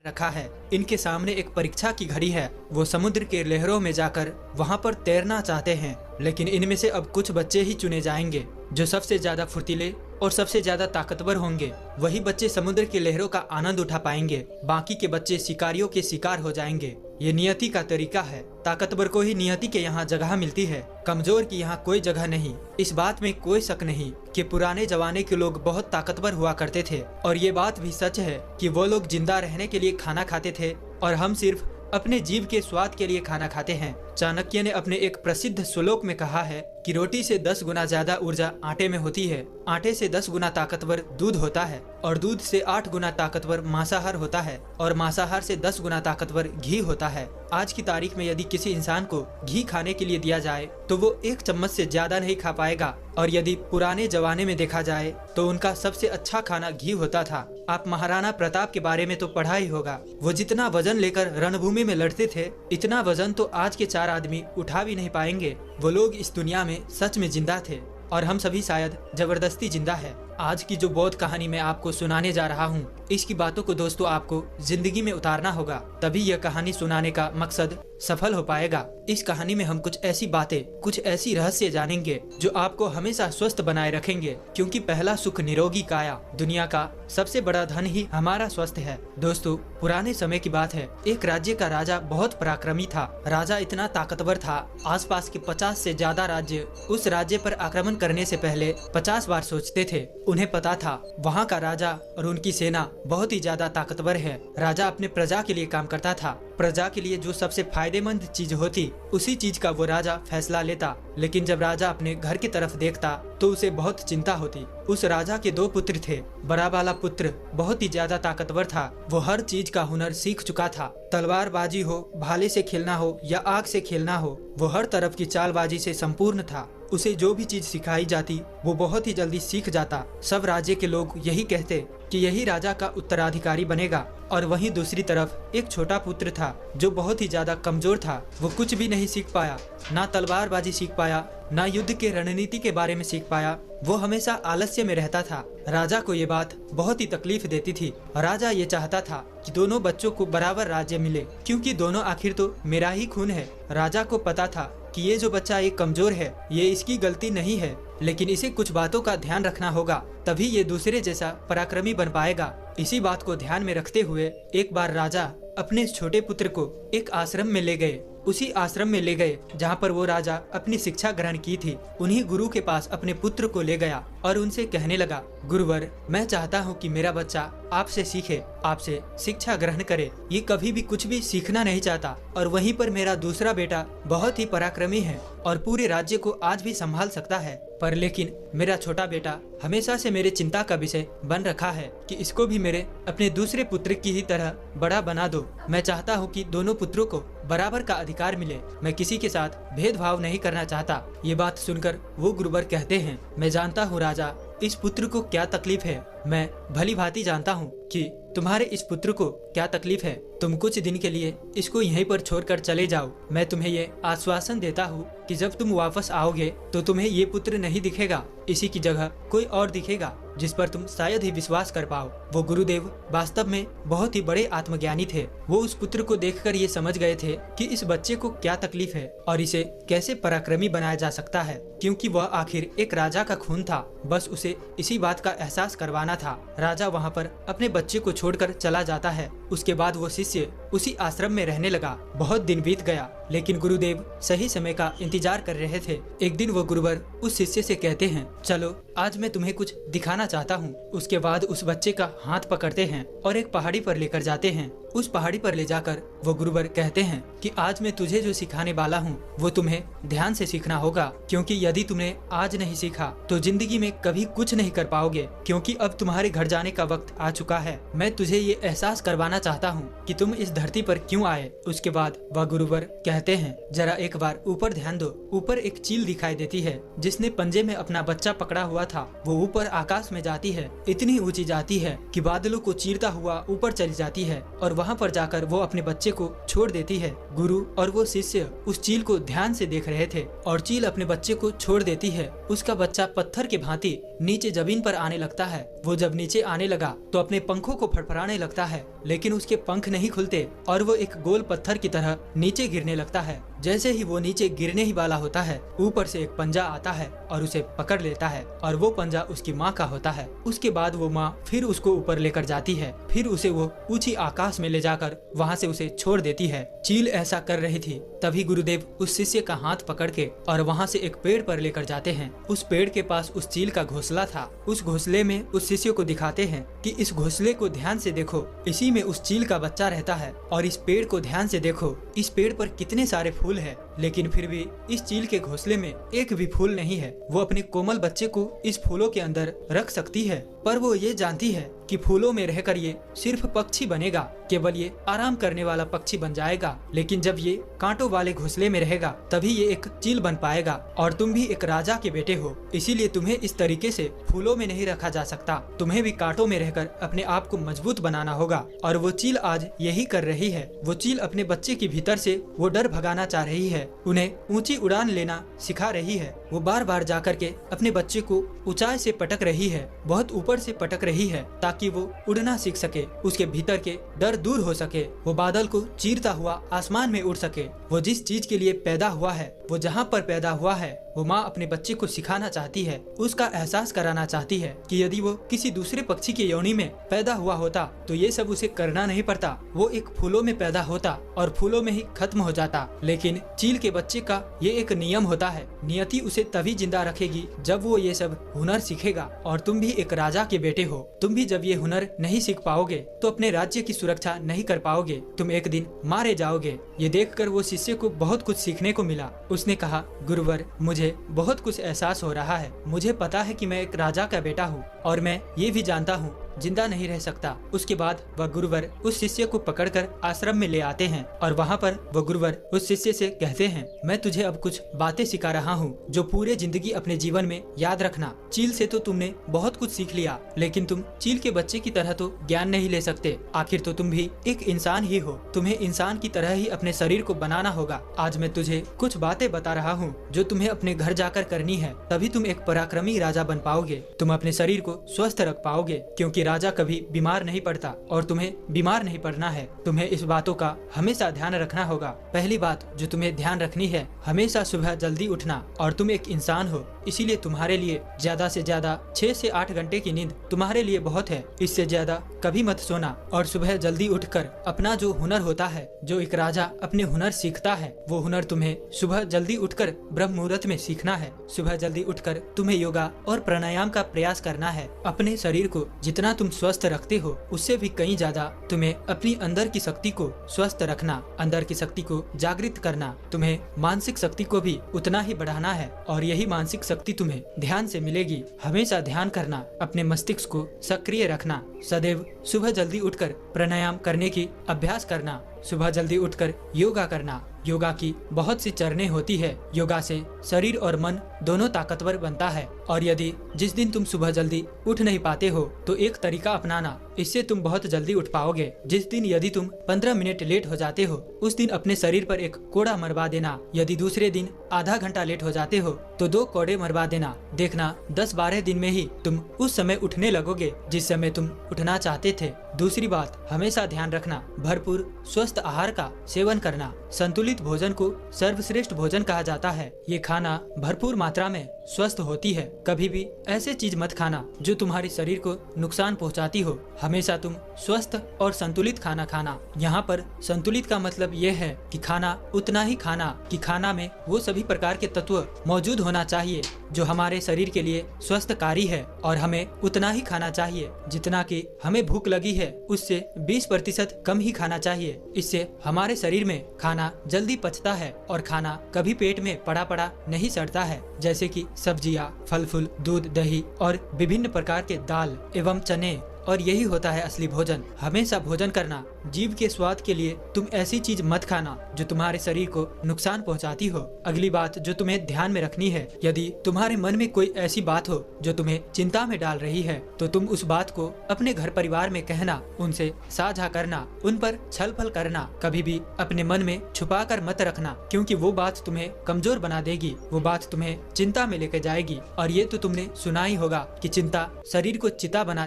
रखा है। इनके सामने एक परीक्षा की घड़ी है। वो समुद्र के लहरों में जाकर वहाँ पर तैरना चाहते हैं, लेकिन इनमें से अब कुछ बच्चे ही चुने जाएंगे जो सबसे ज्यादा फुर्तीले और सबसे ज्यादा ताकतवर होंगे। वही बच्चे समुद्र की लहरों का आनंद उठा पाएंगे। बाकी के बच्चे शिकारियों के शिकार हो जाएंगे। ये नियति का तरीका है। ताकतवर को ही नियति के यहाँ जगह मिलती है, कमजोर की यहाँ कोई जगह नहीं। इस बात में कोई शक नहीं कि पुराने जमाने के लोग बहुत ताकतवर हुआ करते थे, और ये बात भी सच है कि वो लोग जिंदा रहने के लिए खाना खाते थे और हम सिर्फ अपने जीव के स्वाद के लिए खाना खाते हैं। चाणक्य ने अपने एक प्रसिद्ध श्लोक में कहा है कि रोटी से 10 गुना ज्यादा ऊर्जा आटे में होती है, आटे से 10 गुना ताकतवर दूध होता है, और दूध से 8 गुना ताकतवर मांसाहार होता है, और मांसाहार से 10 गुना ताकतवर घी होता है। आज की तारीख में यदि किसी इंसान को घी खाने के लिए दिया जाए तो वो 1 चम्मच से ज्यादा नहीं खा पाएगा, और यदि पुराने जमाने में देखा जाए तो उनका सबसे अच्छा खाना घी होता था। आप महाराणा प्रताप के बारे में तो पढ़ा ही होगा। वो जितना वजन लेकर रणभूमि में लड़ते थे, इतना वजन तो आज के 4 आदमी उठा भी नहीं पाएंगे। वो लोग इस दुनिया में सच में जिंदा थे, और हम सभी शायद जबरदस्ती जिंदा है। आज की जो बौद्ध कहानी मैं आपको सुनाने जा रहा हूँ, इसकी बातों को दोस्तों आपको जिंदगी में उतारना होगा, तभी यह कहानी सुनाने का मकसद सफल हो पाएगा। इस कहानी में हम कुछ ऐसी बातें, कुछ ऐसी रहस्य जानेंगे जो आपको हमेशा स्वस्थ बनाए रखेंगे, क्योंकि पहला सुख निरोगी काया। दुनिया का सबसे बड़ा धन ही हमारा स्वस्थ है। दोस्तों, पुराने समय की बात है। एक राज्य का राजा बहुत पराक्रमी था। राजा इतना ताकतवर था, आसपास के 50 से ज्यादा राज्य उस राज्य पर आक्रमण करने से पहले 50 बार सोचते थे। उन्हें पता था वहाँ का राजा और उनकी सेना बहुत ही ज्यादा ताकतवर है। राजा अपने प्रजा के लिए काम करता था। प्रजा के लिए जो सबसे फायदेमंद चीज होती, उसी चीज का वो राजा फैसला लेता। लेकिन जब राजा अपने घर की तरफ देखता तो उसे बहुत चिंता होती। उस राजा के 2 पुत्र थे। बड़ा वाला पुत्र बहुत ही ज्यादा ताकतवर था। वो हर चीज का हुनर सीख चुका था। तलवारबाजी हो, भाले से खेलना हो या आग से खेलना हो, वो हर तरफ की चालबाजी से संपूर्ण था। उसे जो भी चीज सिखाई जाती वो बहुत ही जल्दी सीख जाता। सब राज्य के लोग यही कहते कि यही राजा का उत्तराधिकारी बनेगा। और वहीं दूसरी तरफ एक छोटा पुत्र था जो बहुत ही ज्यादा कमजोर था। वो कुछ भी नहीं सीख पाया, ना तलवारबाजी सीख पाया, ना युद्ध के रणनीति के बारे में सीख पाया। वो हमेशा आलस्य में रहता था। राजा को ये बात बहुत ही तकलीफ देती थी। राजा ये चाहता था कि दोनों बच्चों को बराबर राज्य मिले, क्योंकि दोनों आखिर तो मेरा ही खून है। राजा को पता था कि ये जो बच्चा एक कमजोर है, ये इसकी गलती नहीं है, लेकिन इसे कुछ बातों का ध्यान रखना होगा, तभी ये दूसरे जैसा पराक्रमी बन पाएगा। इसी बात को ध्यान में रखते हुए एक बार राजा अपने छोटे पुत्र को एक आश्रम में ले गए। उसी आश्रम में ले गए जहाँ पर वो राजा अपनी शिक्षा ग्रहण की थी। उन्हीं गुरु के पास अपने पुत्र को ले गया और उनसे कहने लगा, गुरुवर, मैं चाहता हूँ कि मेरा बच्चा आपसे सीखे, आपसे शिक्षा ग्रहण करे। ये कभी भी कुछ भी सीखना नहीं चाहता, और वहीं पर मेरा दूसरा बेटा बहुत ही पराक्रमी है और पूरे राज्य को आज भी संभाल सकता है, पर लेकिन मेरा छोटा बेटा हमेशा से मेरे चिंता का विषय बन रखा है कि इसको भी मेरे अपने दूसरे पुत्र की ही तरह बड़ा बना दो। मैं चाहता हूँ कि दोनों पुत्रों को बराबर का अधिकार मिले। मैं किसी के साथ भेदभाव नहीं करना चाहता। ये बात सुनकर वो गुरुवर कहते हैं, मैं जानता हूँ राजा, इस पुत्र को क्या तकलीफ है। मैं भली भांति जानता हूँ कि तुम्हारे इस पुत्र को क्या तकलीफ है। तुम कुछ दिन के लिए इसको यहीं पर छोड़कर चले जाओ। मैं तुम्हें ये आश्वासन देता हूँ कि जब तुम वापस आओगे तो तुम्हें ये पुत्र नहीं दिखेगा, इसी की जगह कोई और दिखेगा जिस पर तुम शायद ही विश्वास कर पाओ। वो गुरुदेव वास्तव में बहुत ही बड़े आत्मज्ञानी थे। वो उस पुत्र को देखकर ये समझ गए थे कि इस बच्चे को क्या तकलीफ है और इसे कैसे पराक्रमी बनाया जा सकता है, क्योंकि वह आखिर एक राजा का खून था। बस उसे इसी बात का एहसास करवाना था। राजा वहाँ पर अपने बच्चे को छोड़कर चला जाता है। उसके बाद वो शिष्य उसी आश्रम में रहने लगा। बहुत दिन बीत गया, लेकिन गुरुदेव सही समय का इंतजार कर रहे थे। एक दिन वो गुरुवर उस शिष्य से कहते हैं, चलो आज मैं तुम्हें कुछ दिखाना चाहता हूँ। उसके बाद उस बच्चे का हाथ पकड़ते हैं और एक पहाड़ी पर लेकर जाते हैं। उस पहाड़ी पर ले जाकर वो गुरुवर कहते हैं कि आज मैं तुझे जो सिखाने वाला हूँ वो तुम्हें ध्यान से सीखना होगा, क्योंकि यदि तुमने आज नहीं सीखा तो जिंदगी में कभी कुछ नहीं कर पाओगे, क्योंकि अब तुम्हारे घर जाने का वक्त आ चुका है। मैं तुझे ये एहसास करवाना चाहता हूँ कि तुम इस धरती पर क्यों आए। उसके बाद वह गुरुवर कहते हैं, जरा एक बार ऊपर ध्यान दो। ऊपर एक चील दिखाई देती है जिसने पंजे में अपना बच्चा पकड़ा हुआ था। वो ऊपर आकाश में जाती है, इतनी ऊंची जाती है कि बादलों को चीरता हुआ ऊपर चली जाती है और वहाँ पर जाकर वो अपने बच्चे को छोड़ देती है। गुरु और वो शिष्य उस चील को ध्यान से देख रहे थे और चील अपने बच्चे को छोड़ देती है। उसका बच्चा पत्थर के भांति नीचे जमीन पर आने लगता है। वो जब नीचे आने लगा तो अपने पंखों को फड़फड़ाने लगता है, लेकिन लेकिन उसके पंख नहीं खुलते और वो एक गोल पत्थर की तरह नीचे गिरने लगता है। जैसे ही वो नीचे गिरने ही वाला होता है, ऊपर से एक पंजा आता है और उसे पकड़ लेता है और वो पंजा उसकी माँ का होता है। उसके बाद वो माँ फिर उसको ऊपर लेकर जाती है, फिर उसे वो ऊंची आकाश में ले जाकर वहाँ से उसे छोड़ देती है। चील ऐसा कर रही थी, तभी गुरुदेव उस शिष्य का हाथ पकड़ के और वहाँ से एक पेड़ पर लेकर जाते हैं। उस पेड़ के पास उस चील का घोंसला था। उस घोंसले में उस शिष्य को दिखाते हैं कि इस घोंसले को ध्यान से देखो, इसी में उस चील का बच्चा रहता है। और इस पेड़ को ध्यान से देखो, इस पेड़ पर कितने सारे फूल है, लेकिन फिर भी इस चील के घोंसले में एक भी फूल नहीं है। वो अपने कोमल बच्चे को इस फूलों के अंदर रख सकती है, पर वो ये जानती है कि फूलों में रहकर ये सिर्फ पक्षी बनेगा, केवल ये आराम करने वाला पक्षी बन जाएगा। लेकिन जब ये कांटों वाले घोंसले में रहेगा तभी ये एक चील बन पाएगा। और तुम भी एक राजा के बेटे हो, इसीलिए तुम्हें इस तरीके से फूलों में नहीं रखा जा सकता। तुम्हें भी कांटों में रहकर अपने आप को मजबूत बनाना होगा। और वो चील आज यही कर रही है। वो चील अपने बच्चे के भीतर से वो डर भगाना चाह रही है, उन्हें ऊंची उड़ान लेना सिखा रही है। वो बार बार जाकर के अपने बच्चे को ऊंचाई से पटक रही है, बहुत ऊपर से पटक रही है, ताकि वो उड़ना सीख सके, उसके भीतर के डर दूर हो सके, वो बादल को चीरता हुआ आसमान में उड़ सके। वो जिस चीज के लिए पैदा हुआ है, वो जहाँ पर पैदा हुआ है, वो माँ अपने बच्चे को सिखाना चाहती है, उसका एहसास कराना चाहती है कि यदि वो किसी दूसरे पक्षी की योनि में पैदा हुआ होता तो ये सब उसे करना नहीं पड़ता। वो एक फूलों में पैदा होता और फूलों में ही खत्म हो जाता। लेकिन चील के बच्चे का ये एक नियम होता है, नियति उसे तभी जिंदा रखेगी जब वो ये सब हुनर सीखेगा। और तुम भी एक राजा के बेटे हो, तुम भी जब ये हुनर नहीं सीख पाओगे तो अपने राज्य की सुरक्षा नहीं कर पाओगे, तुम एक दिन मारे जाओगे। ये देखकर वो शिष्य को बहुत कुछ सीखने को मिला। उसने कहा, गुरुवर, मुझे बहुत कुछ एहसास हो रहा है। मुझे पता है कि मैं एक राजा का बेटा हूँ और मैं ये भी जानता हूँ जिंदा नहीं रह सकता। उसके बाद वह गुरुवर उस शिष्य को पकड़कर आश्रम में ले आते हैं और वहाँ पर वह गुरुवर उस शिष्य से कहते हैं, मैं तुझे अब कुछ बातें सिखा रहा हूँ जो पूरे जिंदगी अपने जीवन में याद रखना। चील से तो तुमने बहुत कुछ सीख लिया, लेकिन तुम चील के बच्चे की तरह तो ज्ञान नहीं ले सकते। आखिर तो तुम भी एक इंसान ही हो, तुम्हें इंसान की तरह ही अपने शरीर को बनाना होगा। आज मैं तुझे कुछ बातें बता रहा हूँ जो तुम्हें अपने घर जाकर करनी है, तभी तुम एक पराक्रमी राजा बन पाओगे। तुम अपने शरीर को स्वस्थ रख पाओगे, क्योंकि राजा कभी बीमार नहीं पड़ता और तुम्हें बीमार नहीं पड़ना है। तुम्हें इस बातों का हमेशा ध्यान रखना होगा। पहली बात जो तुम्हें ध्यान रखनी है, हमेशा सुबह जल्दी उठना। और तुम एक इंसान हो, इसीलिए तुम्हारे लिए ज्यादा से ज्यादा 6 से 8 घंटे की नींद तुम्हारे लिए बहुत है। इससे ज्यादा कभी मत सोना। और सुबह जल्दी उठकर अपना जो हुनर होता है, जो एक राजा अपने हुनर सीखता है, वो हुनर तुम्हें सुबह जल्दी उठकर ब्रह्म मुहूर्त में सीखना है। सुबह जल्दी उठकर तुम्हें योगा और प्राणायाम का प्रयास करना है। अपने शरीर को जितना तुम स्वस्थ रखते हो, उससे भी कहीं ज्यादा तुम्हें अपनी अंदर की शक्ति को स्वस्थ रखना, अंदर की शक्ति को जागृत करना। तुम्हें मानसिक शक्ति को भी उतना ही बढ़ाना है और यही मानसिक शक्ति तुम्हें ध्यान से मिलेगी। हमेशा ध्यान करना, अपने मस्तिष्क को सक्रिय रखना, सदैव सुबह जल्दी उठकर प्राणायाम करने की अभ्यास करना, सुबह जल्दी उठकर योगा करना। योगा की बहुत सी चरणें होती है। योगा से शरीर और मन दोनों ताकतवर बनता है। और यदि जिस दिन तुम सुबह जल्दी उठ नहीं पाते हो तो एक तरीका अपनाना, इससे तुम बहुत जल्दी उठ पाओगे। जिस दिन यदि तुम 15 मिनट लेट हो जाते हो, उस दिन अपने शरीर पर एक कोड़ा मरवा देना। यदि दूसरे दिन आधा घंटा लेट हो जाते हो तो 2 कोड़े मरवा देना। देखना 10-12 दिन में ही तुम उस समय उठने लगोगे जिस समय तुम उठना चाहते थे। दूसरी बात, हमेशा ध्यान रखना, भरपूर स्वस्थ आहार का सेवन करना। संतुलित भोजन को सर्वश्रेष्ठ भोजन कहा जाता है। ये खाना भरपूर मात्रा में स्वस्थ होती है। कभी भी ऐसे चीज मत खाना जो तुम्हारे शरीर को नुकसान पहुंचाती हो। हमेशा तुम स्वस्थ और संतुलित खाना खाना। यहाँ पर संतुलित का मतलब ये है कि खाना उतना ही खाना कि खाना में वो सभी प्रकार के तत्व मौजूद होना चाहिए जो हमारे शरीर के लिए स्वस्थकारी है, और हमें उतना ही खाना चाहिए जितना कि हमें भूख लगी है, उससे 20% कम ही खाना चाहिए। इससे हमारे शरीर में खाना जल्दी पचता है और खाना कभी पेट में पड़ा पड़ा नहीं सड़ता है। जैसे कि सब्जियां, फल फूल, दूध, दही और विभिन्न प्रकार के दाल एवं चने। और यही होता है असली भोजन। हमेशा भोजन करना, जीव के स्वाद के लिए तुम ऐसी चीज मत खाना जो तुम्हारे शरीर को नुकसान पहुंचाती हो। अगली बात जो तुम्हें ध्यान में रखनी है, यदि तुम्हारे मन में कोई ऐसी बात हो जो तुम्हें चिंता में डाल रही है तो तुम उस बात को अपने घर परिवार में कहना, उनसे साझा करना, उन पर छल फल करना। कभी भी अपने मन में छुपा कर मत रखना, क्योंकि वो बात तुम्हें कमजोर बना देगी, वो बात तुम्हें चिंता में लेकर जाएगी। और ये तो तुमने सुना ही होगा कि चिंता शरीर को चिता बना